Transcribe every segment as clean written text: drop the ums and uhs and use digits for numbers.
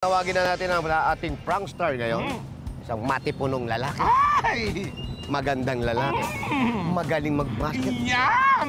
Tawagin na natin ang ating prankster ngayon. Isang matipunong lalaki. Ay! Magandang lalaki. Magaling mag-basket. Yan!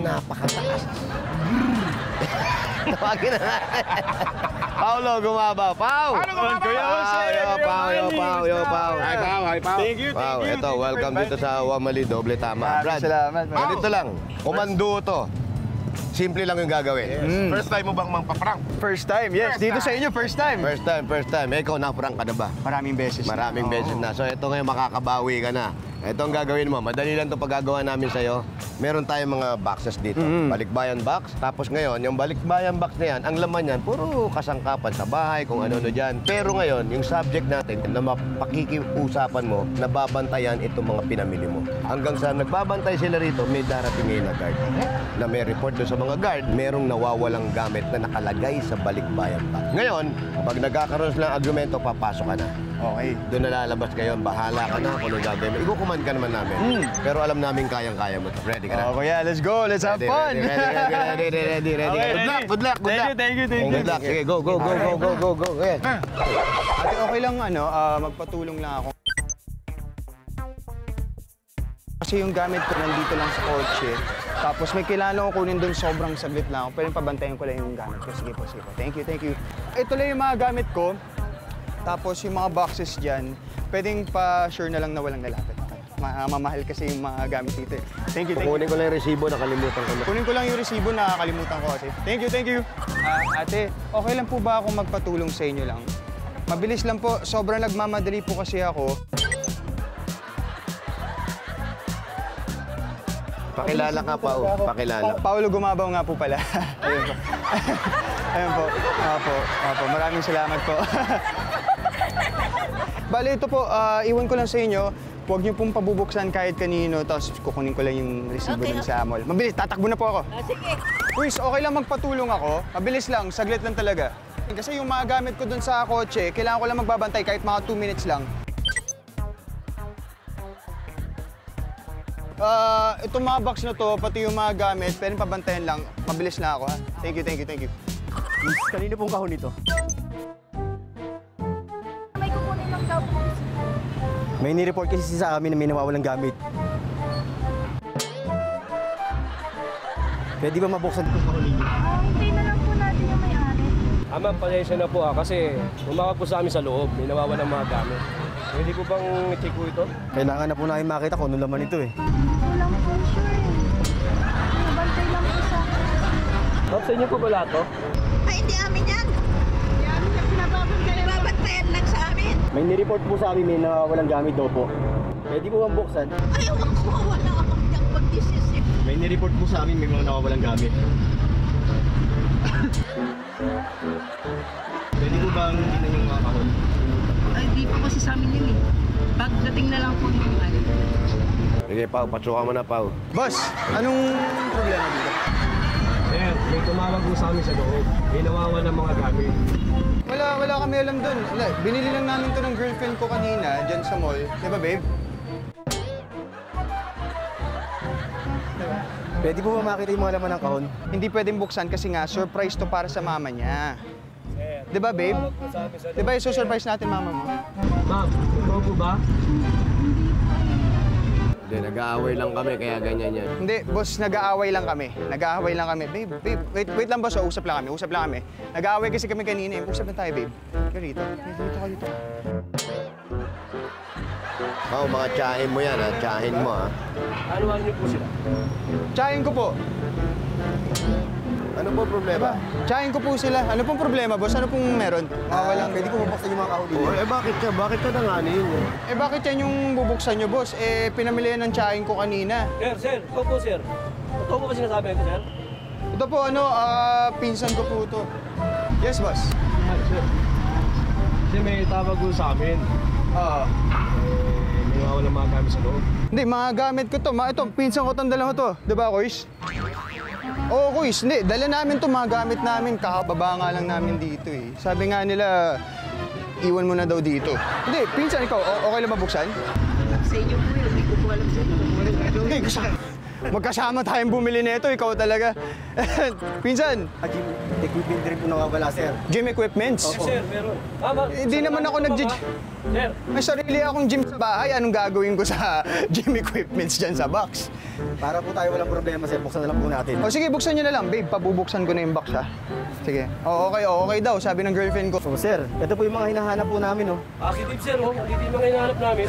Napakataas. Tawagin na natin. Paulo Gumabaw. Pau! Ano Gumabaw? Yo, Pau. Hi, Pau. Hi, Pau. Thank you, Pau, thank you. eto, welcome dito sa Wamali Doble Tama. Brad, Salamat. ganito lang. Komando to. Simple lang yung gagawin. First time mo bang magpa-prank? First time, yes. First Dito time. sa inyo, first time. First time. Ikaw, na-prank ka na ba? Maraming beses. Maraming beses na. So ito ngayon, makakabawi ka na. Ito ang gagawin mo. Madali lang ito paggagawa namin sa'yo. Meron tayong mga boxes dito. Balikbayan box. Tapos ngayon, yung balikbayan box na yan, ang laman yan, puro kasangkapan sa bahay, kung ano-ano dyan. Pero ngayon, yung subject natin na mapakikiusapan mo, nababantayan itong mga pinamili mo. Hanggang sa nagbabantay sila rito, may darating ngayon na guard. Na may report doon sa mga guard, merong nawawalang gamit na nakalagay sa balikbayan box. Ngayon, pag nagkakaroon sila ng argumento, papasok ka na. Okay. Doon na lalabas kayo, bahala ka na kung anong gagawin mo. Ikukuman ka naman namin. Pero alam namin kayang-kaya mo to. Ready ka na? Oh, kuya, let's go. Let's have fun. Ready. Okay, Good luck. Thank you. Good luck. Sige, go. Okay. Ate, okay lang magpatulong lang ako. Kasi yung gamit ko nandito lang sa kotse. Tapos may kailangan ko kunin doon, sobrang saglit lang ako. Pero pabantayan ko lang yung gamit ko. Sige po. Thank you. Ito lang yung mga gamit ko. Tapos yung mga boxes dyan, pwedeng pa-sure na lang na walang lalapit. Mamahal kasi yung mga gamit dito. Thank you. Kukunin ko lang yung resibo, nakalimutan ko na. Kunin ko lang yung resibo, nakakalimutan ko kasi. Thank you. Ate, okay lang po ba ako magpatulong sa inyo lang? Mabilis lang po, sobrang nagmamadali po kasi ako. Pakilala ka, Pau. Pakilala. Paulo Gumabaw nga po pala. Ayun po. Ayun po. Opo. Maraming salamat po. Bale, ito po, iwan ko lang sa inyo. Huwag niyo pong pabubuksan kahit kanino, tapos kukunin ko lang yung resibo din sa mall. Mabilis, tatakbo na po ako. Sige. Luis, okay lang magpatulong ako. Mabilis lang, saglit lang talaga. Kasi yung mga gamit ko dun sa kotse, kailangan ko lang magbabantay kahit mga 2 minutes lang. Itong mga box na to, pati yung mga gamit, pwedeng pabantayan lang. Mabilis na ako, ha? Thank you. Miss, kanino pong kahon ito? May kukunin lang daw po. May nireport kasi sa amin na may nawawalang gamit. Pwede ba mabuksan itong kahon ninyo? Hindi na lang po natin yung may-ari. Ma'am, pasensya na po kasi umawag po sa amin sa loob, may nawawalang mga gamit. Pwede po bang i-check po ito? Kailangan na po namin makita kung ano laman ito eh. Walang po sure eh. Nabantay lang po sa akin. Ma'am, sa inyo po ba lahat to? Ay, hindi amin yan. Yan, pinababantayan lang sa amin. May nireport po sa amin may nawawalang gamit daw po. Pwede po bang buksan? Ayaw ako, wala akong diyang pag-desisip. May nireport po sa amin may mga nawawalang gamit. Pwede po bang tingnan yung mga kahon? Ay, di pa kasi sa amin yun eh. Pagdating na lang po yung ano. Sige, Pau. Patsukan mo na, Pau. Boss, anong problema dito? Sir, may tumawag po sa amin sa loob. May nawawalang mga gamit. Wala kami alam dun. Binili lang namin to ng girlfriend ko kanina, dyan sa mall. Di ba, babe? Pwede po ba makita yung mga laman ng kahon? Hindi pwedeng buksan kasi nga, surprise to para sa mama niya. Di ba, babe? Tumawag po sa amin sa Di ba, surprise natin mama mo? Ma'am, ikaw po ba? Hindi, nag-aaway lang kami, kaya ganyan yan. Hindi, boss, nag-aaway lang kami. Babe, wait lang, boss. Usap lang kami. Nag-aaway kasi kami kanina. Usap na tayo, babe. Ka rito. Dito. Pau, mga tsahin mo yan, ha? Tsahin mo, ha? Ano niyo po sila? Tsahin ko po. Ano po problema? Tsahin ko po sila. Ano pong problema, boss? Ano pong meron? Pwede po mabuksan yung mga kahon dito? Bakit ka nanganin yun? Bakit yan yung bubuksan nyo, boss? Pinamili yan ng tsahin ko kanina. Sir, ikaw po, sir. Ito po ba sinasabi ko, sir? Ito po, pinsan ko po ito. Yes, boss. Sir. Kasi may tawag po sa amin. May nawawalang mga gamit sa loob. Hindi, mga gamit ko to. Ito, pinsan ko itong dala ko to. Di ba, Kois? Oo, Kois. Hindi, dala namin to, mga gamit namin. Kakababa nga lang namin dito eh. Sabi nga nila, iwan mo na daw dito. Hindi, pinsan, ikaw, okay lang mabuksan? Sa inyo po yun, hindi ko po alam sa inyo. Hindi, Magkasama tayong bumili nito, ikaw talaga. Pinsan, Gym equipment rin po nawawala, sir. gym equipments. Sir, meron. Hindi naman ako nag-gym. Sir, May sarili akong gym sa bahay. Anong gagawin ko sa gym equipments dyan sa box? Para po tayo walang problema, sir. Buksan na lang po natin. O sige, buksan nyo na lang. Babe, pabubuksan ko na yung box, ha? Sige. O, okay daw, sabi ng girlfriend ko. So, sir, ito po yung mga hinahanap po namin, oh. positive sir, oh. Hindi mga hinahanap namin.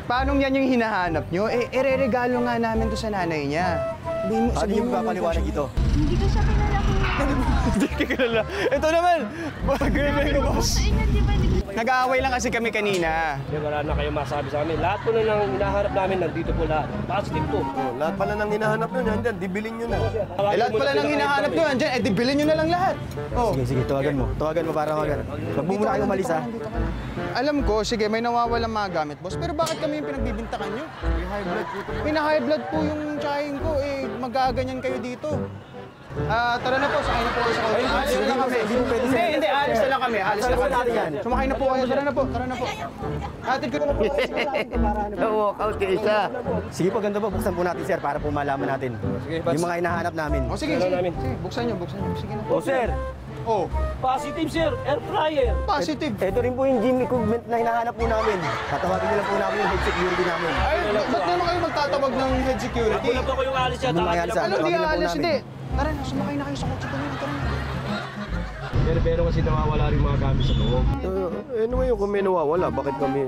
Paano yan yung hinahanap nyo? Eh, ire-regalo nga namin to sa nanay niya. Sabihin mo, Ano sabihin yung mo, papaliwanag ito? Hindi ko siya kilala kung Hindi ka kilala. Ito naman, girlfriend ko, boss. sa inyo, di ba? Nag-aaway lang kasi kami kanina. Sir, wala na kayong masabi sa amin. Lahat po na lang hinahanap namin, nandito po lahat. Positive po. Oh, lahat pala ng hinahanap nyo, nandyan, dibilin nyo na. Eh, lahat pala nang hinahanap nyo, andyan, eh, di bilhin nyo na lang lahat. Oh. Sige, tawagan mo. Tawagan mo para mag-ano. Wag mo muna kayo umalis, ha? Alam ko, sige, may nawawalang mga gamit, boss. Pero bakit kami yung pinagbibintakan nyo? May high blood po ito. Pina-high blood po yung tsahin ko, eh, magaganyan kayo dito. Tara na po, sakay na po kayo sa kotse. Alis na lang kami. Hindi, alis na lang kami. Alis na lang kami. Sumakay na po kayo, tara na po. Atid ko na po. Walk out yung isa. Sige po, ganda po. Buksan po natin, sir, para po malaman natin. Sige, Yung mga hinahanap namin. O sige, Ano sige. namin? Sige, buksan nyo. Sige na po. Oh, sir. Oh, Positive sir, air fryer. positive. Ito rin po yung gym equipment na hinahanap po namin. Tatawagin niyo lang po namin yung head security namin. Ay, ba't naman kayo magtatawag ng head security? Kulang po yung alis siya. Ano nangyari sa Ano, di Tawagin na po alis, namin. hindi. Tara na, sumakay na kayo sa kotse. Tara na. Pero kasi nawawala rin mga gamit sa loob. Anyway, kung may nawawala, bakit kami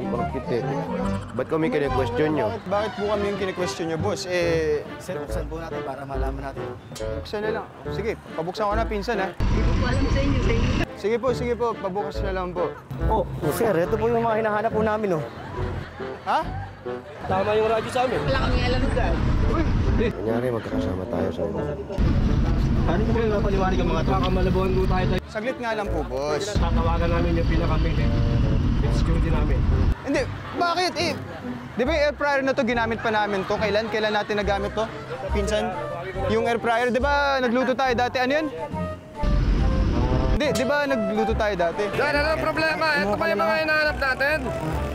kine-question nyo? Bakit po kami yung kine-question nyo, boss? Eh, Sir, buksan po natin para malaman natin. buksan na lang. Sige, pabuksan ko na, pinsan, ha? Hindi ko alam sa inyo. Sige po, pabukas na lang po. Oh, sir, ito po yung mga hinahanap po namin, oh. Ha? Tama yung radyo sa amin. Wala kami alam doon. Kunyari, magkakasama tayo sa inyo. Paano po yung napaliwanag ang mga ito? Kakamalabuhan po tayo. Saglit nga lang po, boss. Tatawagan namin yung pinaka-main security namin. Hindi, bakit eh? Di ba yung air fryer na to, ginamit pa namin to? Kailan natin nagamit to? Pinsan? Yung air fryer, di ba nagluto tayo dati? Ano yun? Hindi, di ba nagluto tayo dati? Ano problema? Ito pa yung mga hinahanap natin.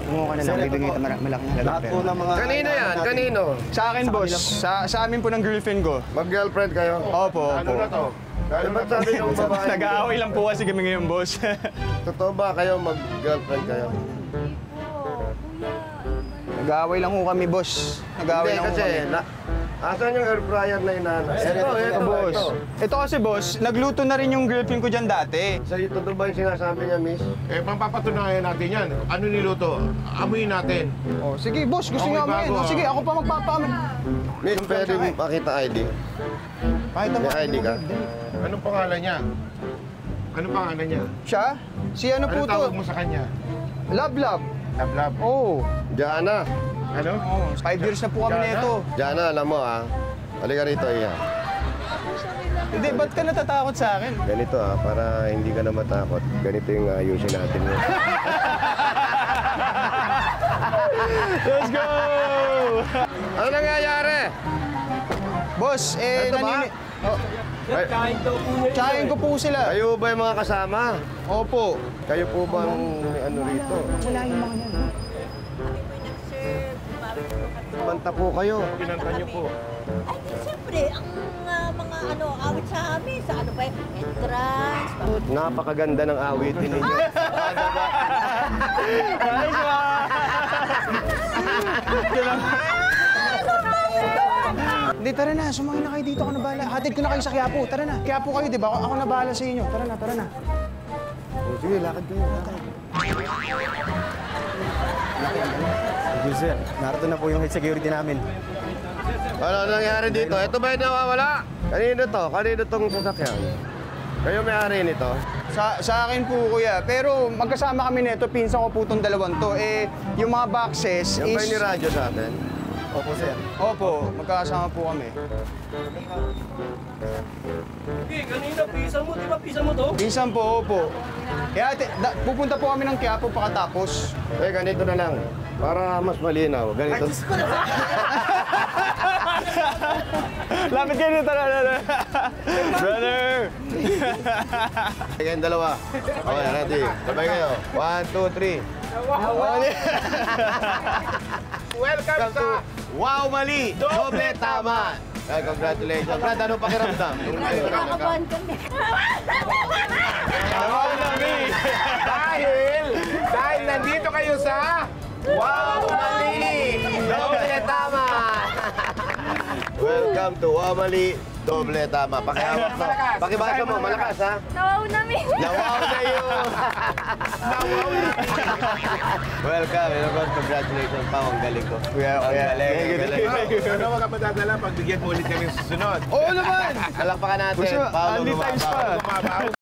Kumuha ka na lang, bibigay ito malaking Lahat po ng mga... Kanino yan? Kanino? Sa akin, boss. Sa amin po ng girlfriend ko. Mag-girlfriend kayo? Opo. Ano na to? Ano ba sabi ng babae? Nag-aaway lang po kasi kami ngayon, boss. Totoo ba kayo mag-girlfriend kayo? Nag-aaway lang ho kami, boss. Nag-aaway Hindi lang ho kasi, kami. asan yung air fryer na hinahanap? Ito, boss. Ito kasi, boss, nagluto na rin yung girlfriend ko dyan dati. Sa totoo ba yung sinasabi niya, miss? Eh, papatunayan natin yan. Ano niluto? Amuyin natin. Oh, sige, boss, gusto Okay, niyo amoyin. bago, Oh, sige, ako pa magpapaamoy. Miss, pwede mo pakita ID? Pakita mo. May ID ka? Anong pangalan niya? Anong pangalan niya? Siya? Si ano po Ano to? tawag mo sa kanya? Love. Lablab. Oh. Diana. Ano? 5 years na po kami Diana? nito. Diana, alam mo ah. Halika rito, iya. Hindi, ba't ka natatakot sa akin? Ganito ah, para hindi ka na matakot. Ganito yung ayusin natin mo. Let's go! Ano nangyayari? Boss, Ito ba? Oh, Sir, kain daw po niya. tsahin ko po sila. Kayo ba yung mga kasama? Opo. Kayo po bang ano rito? Banta po kayo. Pinanta niyo po. Ay, siyempre, ang mga awit sa amin, sa ano ba, entrance, Napakaganda ng awitin ninyo. Hindi, tara na. Sumakay na kayo dito. Ako na bahala. Hatid ko na kayo sa Quiapo. Tara na. Quiapo kayo, di ba? Ako na bahala sa inyo. Tara na. Sige, lakad kayo. Thank you, sir. Narito na po yung head security namin. Ano nangyari dito? Ito ba yung nawawala? Kanino to? Kanino tong sasakyan? Kayo may-ari nito? Sa akin po, kuya. Pero magkasama kami nito. Pinsan ko po itong dalawang to. Eh, yung mga boxes Yung ba is... yung radyo sa atin? Opo, sir. Opo, magkakasama po kami. Okay, kanina pisa mo, di ba pisa mo to? Pinsan po, opo. Kaya pupunta po kami ng Quiapo pakatapos. Eh, ganito na lang. Para mas malinaw. Ganito. Lapit kayo dito, tara. Brother! Kayong dalawa. Okay, ready. Sabay kayo. 1, 2, 3. Welcome sa Wow, mali! Doble tama! Ay, congratulations. Brad, ano pakiramdam? Nakakabahan kami. Dahil nandito kayo sa Wow, Mali! Doble tama! Welcome to Wamali, doble tama. Pakihawak mo. Pakibasa mo, malakas ha? Nawaw namin. Nawaw na yun! Welcome, congratulations pa, ang galing ko. Ang galing, ang galing. Ano wag ka madadala pag bigyan mo ulit kami sa susunod? Oo naman! Palakpakan natin. Gusto, Paolo only times pa. Bumabaw.